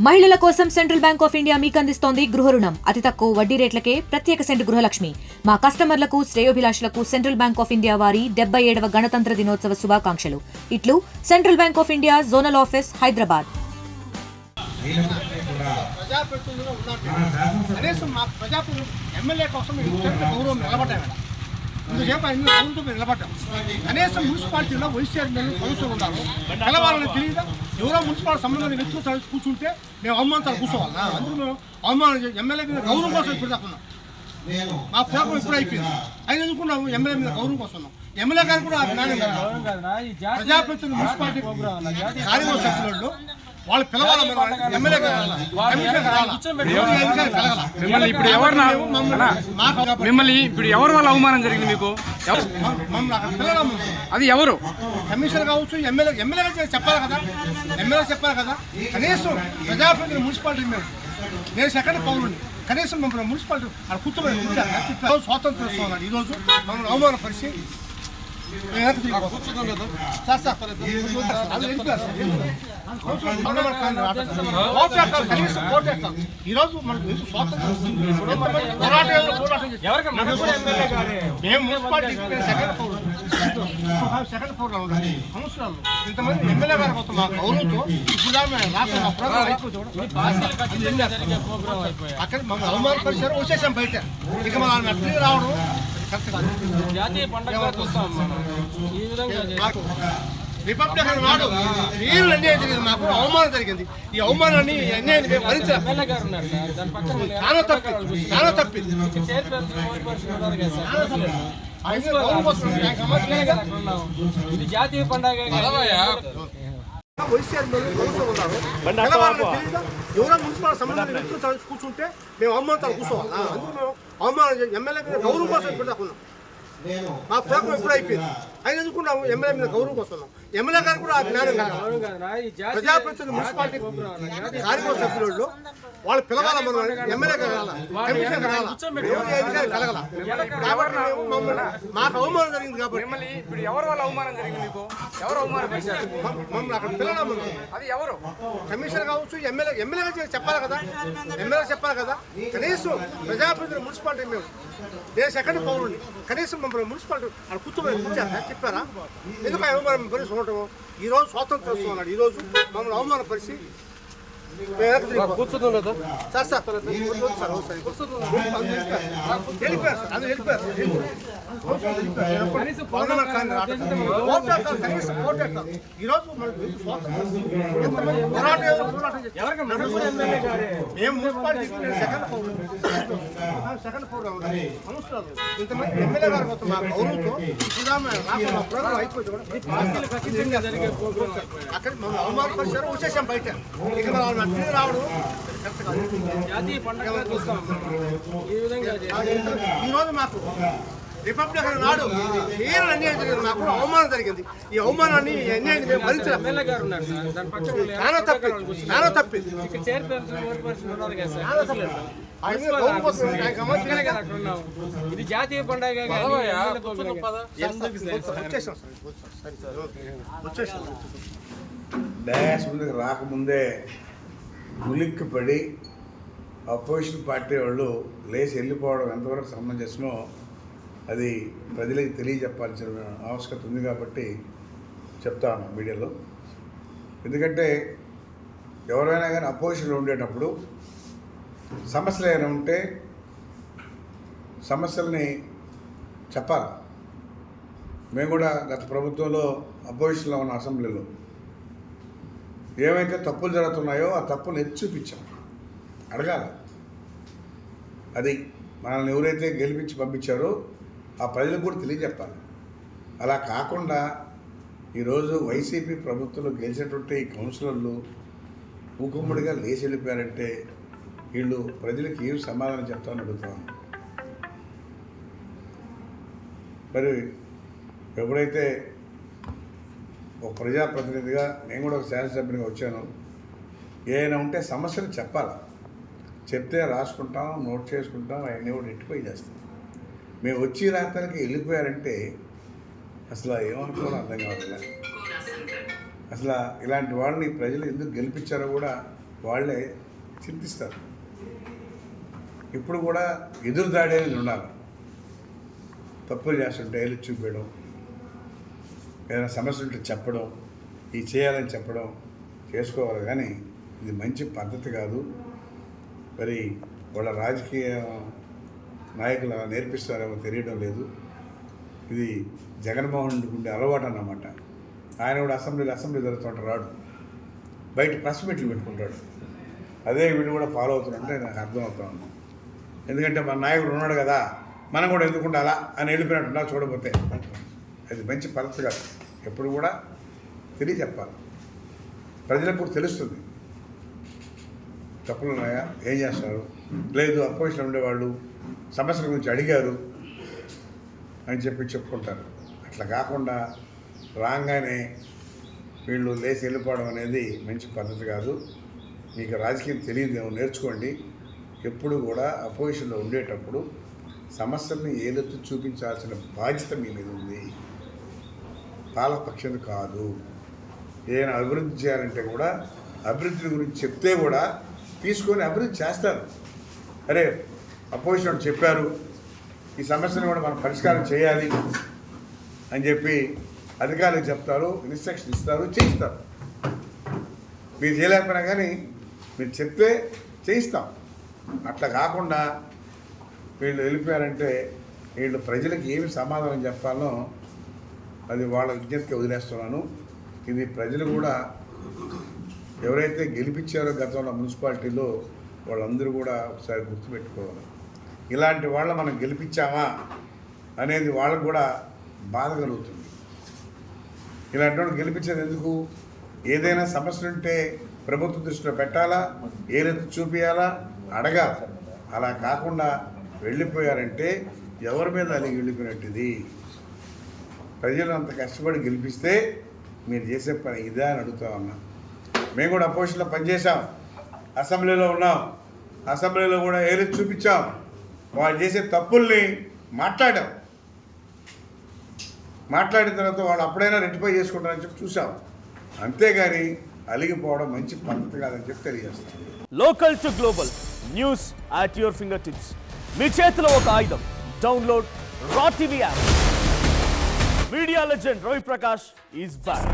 మహిళల కోసం central bank of India మీకు అందిస్తోంది గృహ రుణం. అతి తక్కువ వడ్డీ రేట్లకే ప్రత్యేక సెంటు గృహలక్ష్మి. మా కస్టమర్లకు, శ్రేయోభిలాషులకు సెంట్రల్ బ్యాంక్ ఆఫ్ ఇండియా వారి 77వ గణతంత్ర దినోత్సవ శుభాకాంక్షలు. ఇట్లు central bank of India zonal office, Hyderabad. నిలబడ్డాం. కనీసం మున్సిపాలిటీలో వైస్ చైర్మన్ కౌన్సిలర్ ఉన్నారు, పిలవాలని తెలియదా? ఎవరో మున్సిపాలిటీ సంబంధాన్ని వ్యక్తులు కూర్చుంటే మేము అవమానంతో కూర్చోవాలా? అందుకు మేము అవమానం ఎమ్మెల్యే మీద గౌరవం కోసం ఇప్పుడు దాకున్నాం. మా ప్రోగ్రాం ఇప్పుడు అయిపోయింది. అయిన ఎందుకున్నాము ఎమ్మెల్యే మీద గౌరవం కోసం ఉన్నాం. ఎమ్మెల్యే గారు కూడా ప్రజాప్రతినిధులు మున్సిపాలిటీ కార్యవర్గ సభ్యులు వాళ్ళు పిలవాలి. మిమ్మల్ని ఇప్పుడు ఎవరు వాళ్ళ అవమానం జరిగింది మీకు? అది ఎవరు? కమిషనర్ కావచ్చు, ఎమ్మెల్యే చెప్పాలి కదా. ఎమ్మెల్యే చెప్పాలి కదా. కనీసం ప్రజాప్రతినిధులు మున్సిపాలిటీ మేము, నేను సెకండ్ పౌరుని, కనీసం మమ్మల్ని మున్సిపాలిటీ అక్కడ కూర్చోబడి స్వాతంత్రం ఇస్తున్నాడు. ఈరోజు మమ్మల్ని అవమానపరిచి ఈరోజు మనకు స్వాతంత్రం మేము మున్సిపాలిటీ సెకండ్ పౌరులు సంవత్సరాలు ఇంతమంది ఎమ్మెల్యే గారు మొత్తం మా గౌరవంతో ఇప్పుడు అక్కడ మమ్మల్ని అవమానపరిచారు, వచ్చేసాం బయట. ఇక మన తిరిగి రావడం రిపబ్లిక్ నాడు తీరు అన్యాయం జరిగింది, మాకు అవమానం జరిగింది. ఈ అవమానాన్ని అన్యాయాన్ని భరించాలి. తప్పి జాతీయ పండుగ వైస్ చైర్మన్ కౌన్సిలర్ ఉన్నారు, ఎవరో మున్సిపాలిటీ సంబంధాన్ని వ్యక్తులు కూర్చుంటే మేము అవమానంతో కూర్చోవాలా? అందుకు మేము అవమానం ఎమ్మెల్యే మీద గౌరవం కోసం ఇప్పుడు దాకున్నాం. మా ప్రోగ్రాం ఇప్పుడు అయిపోయింది. అయిన ఎందుకున్నాము ఎమ్మెల్యే మీద గౌరవం కోసం ఉన్నాం. ఎమ్మెల్యే గారు కూడా జ్ఞానం ప్రజాప్రతినిధులు మున్సిపాలిటీ కార్యవర్గ సభ్యులు వాళ్ళు పిలవాలి. మనం ఎమ్మెల్యే కమిషనర్ కలగల కాబట్టి మాకు అవమానం జరిగింది. కాబట్టి ఇప్పుడు ఎవరు వాళ్ళ అవమానం జరిగింది మీకు? ఎవరు అవమానం చేశారు మమ్మల్ని అక్కడ పిలవాలి. అది ఎవరు? కమిషనర్ కావచ్చు, ఎమ్మెల్యే చెప్పాలి కదా. ఎమ్మెల్యే చెప్పాలి కదా. కనీసం ప్రజాప్రతినిధులు మున్సిపాలిటీ మేము, నేను సెకండ్ పౌరుని, కనీసం మమ్మల్ని మున్సిపాలిటీ అక్కడ కూర్చోబడి చెప్పారా? ఎందుకు అవమానం పరిస్థితి ఉండటం? ఈరోజు స్వాతంత్రం వస్తున్నాడు. ఈరోజు మమ్మల్ని అవమానపరిచి కూర్చుందో సార్ సార్ ఈరోజు మేము మున్సిపాలిటీ సెకండ్ పౌరులు సంవత్సరాలు ఇంతమంది ఎమ్మెల్యే గారు మొత్తం మా గౌరవంతో ఇప్పుడు ప్రోగ్రాం అయిపోయింది. అక్కడ మమ్మల్ని అవమానపరిచారు, వచ్చేసాం బయట. ఇక తిరిగి రావడం ఈరోజు మాకు రిపబ్లిక్ నాడు తీరు అన్యాయం జరిగింది, మాకు అవమానం జరిగింది. ఈ అవమానాన్ని అన్యాయాన్ని మేము భరించాలి. తప్పి ఇది జాతీయ పండుగ. డయాస్ ముందుకు రాకముందే ఉలిక్కిపడి అపోజిషన్ పార్టీ వాళ్ళు లేచి వెళ్ళిపోవడం ఎంతవరకు సమంజసమో అది ప్రజలకు తెలియజెప్పాల్సిన ఆవశ్యకత ఉంది. కాబట్టి చెప్తాను మీడియాలో. ఎందుకంటే ఎవరైనా కానీ అపోజిషన్లో ఉండేటప్పుడు సమస్యలు ఏమైనా ఉంటే సమస్యల్ని చెప్పాలి. మేము కూడా గత ప్రభుత్వంలో అపోజిషన్లో ఉన్న అసెంబ్లీలో ఏవైతే తప్పులు జరుగుతున్నాయో ఆ తప్పులు ఎత్తి చూపించాం, అడగాలి. అది మనల్ని ఎవరైతే గెలిపించి పంపించారో ఆ ప్రజలకు కూడా తెలియజెప్పాలి. అలా కాకుండా ఈరోజు వైసీపీ ప్రభుత్వంలో గెలిచినటువంటి కౌన్సిలర్లు మూకుమ్మడిగా లేచి వెళ్ళిపోయారంటే వీళ్ళు ప్రజలకు ఏం సమాధానం చెప్తామని అడుగుతాను. మరి ఎప్పుడైతే ఒక ప్రజాప్రతినిధిగా నేను కూడా ఒక శాసనసభ్యునిగా వచ్చాను, ఏమైనా ఉంటే సమస్యలు చెప్పాలి. చెప్తే రాసుకుంటాం, నోట్ చేసుకుంటాం, అవన్నీ కూడా ఎట్టిపోయి చేస్తాం. మేము వచ్చి రాత్రికి వెళ్ళిపోయారంటే అసలు ఏమనుకోవడం అర్థం కావట్లేదు. అసలు ఇలాంటి వాళ్ళని ప్రజలు ఎందుకు గెలిపించారో కూడా వాళ్ళే చింతిస్తారు. ఇప్పుడు కూడా ఎదురుదాడి అనేది ఉండాలి. తప్పులు చేస్తుంటే ఏళ్ళు చూపించడం, ఏదైనా సమస్య ఉంటే చెప్పడం, ఇది చేయాలని చెప్పడం చేసుకోవాలి. కానీ ఇది మంచి పద్ధతి కాదు. మరి వాళ్ళ రాజకీయ నాయకులు అలా నేర్పిస్తారేమో తెలియడం లేదు. ఇది జగన్మోహన్ రెడ్డికి ఉండే అలవాటు అన్నమాట. ఆయన కూడా అసెంబ్లీ జరుగుతుంటే రాడు, బయట ప్రెస్ మీట్లు పెట్టుకుంటాడు. అదే వీళ్ళు కూడా ఫాలో అవుతున్నట్టే నాకు అర్థమవుతా ఉంది. ఎందుకంటే మన నాయకుడు ఉన్నాడు కదా, మనం కూడా ఎందుకు ఉండాలా అని వెళ్ళిపోయినట్టున్నా చూడబోతే అది మంచి పద్ధతి కాదు. ఎప్పుడు కూడా తెలియజెప్పాలి, ప్రజలకు కూడా తెలుస్తుంది తప్పులు ఉన్నాయా, ఏం చేస్తారు. లేదు అపోజిషన్ ఉండేవాళ్ళు సమస్యల గురించి అడిగారు అని చెప్పుకుంటారు. అట్లా కాకుండా రాగానే వీళ్ళు లేచి వెళ్ళిపోవడం అనేది మంచి పద్ధతి కాదు. మీకు రాజకీయం తెలియదేమో, నేర్చుకోండి. ఎప్పుడు కూడా అపోజిషన్లో ఉండేటప్పుడు సమస్యల్ని ఏదెత్తు చూపించాల్సిన బాధ్యత మీ మీద ఉంది, పాలకపక్షం కాదు. ఏదైనా అభివృద్ధి చేయాలంటే కూడా అభివృద్ధి గురించి చెప్తే కూడా తీసుకొని అభివృద్ధి చేస్తారు. అరే అపోజిషన్ చెప్పారు, ఈ సమస్యను కూడా మనం పరిష్కారం చేయాలి అని చెప్పి అధికారులకు చెప్తారు, ఇన్స్ట్రక్షన్ ఇస్తారు, చేయిస్తారు. మీరు చేయలేకపోయినా కానీ మీరు చెప్తే చేయిస్తాం. అట్లా కాకుండా వీళ్ళు వెళ్ళిపోయారంటే వీళ్ళు ప్రజలకు ఏమి సమాధానం చెప్పాలో అది వాళ్ళ విజ్ఞతకి వదిలేస్తున్నాను. ఇది ప్రజలు కూడా ఎవరైతే గెలిపించారో గతంలో మున్సిపాలిటీలో వాళ్ళందరూ కూడా ఒకసారి గుర్తుపెట్టుకోవాలి. ఇలాంటి వాళ్ళ మనం గెలిపించామా అనేది వాళ్ళకు కూడా బాధ కలుగుతుంది. ఇలాంటి వాళ్ళు గెలిపించేది ఎందుకు? ఏదైనా సమస్యలు ఉంటే ప్రభుత్వ దృష్టిలో పెట్టాలా, ఏదైతే చూపించాలా, అడగాలి. అలా కాకుండా వెళ్ళిపోయారంటే ఎవరి మీద అలిగి వెళ్ళిపోయినట్టుది. ప్రజలు అంత కష్టపడి గెలిపిస్తే మీరు చేసే పని ఇదే అని అడుగుతా ఉన్నా. మేము కూడా అపోజిషన్లో పనిచేసాం, అసెంబ్లీలో ఉన్నాం, అసెంబ్లీలో కూడా ఏది చూపించాం, వాళ్ళు చేసే తప్పుల్ని మాట్లాడిన తర్వాత వాళ్ళు అప్పుడైనా రెక్టిఫై చేసుకుంటారని చెప్పి చూసాం. అంతేగాని అలిగిపోవడం మంచి పద్ధతి కాదని చెప్పి తెలియజేస్తాం. Local to global news at your finger tips. మీ చేతిలో ఒక ఆయుధం. Download Raw TV app. Media legend Ravi Prakash is back.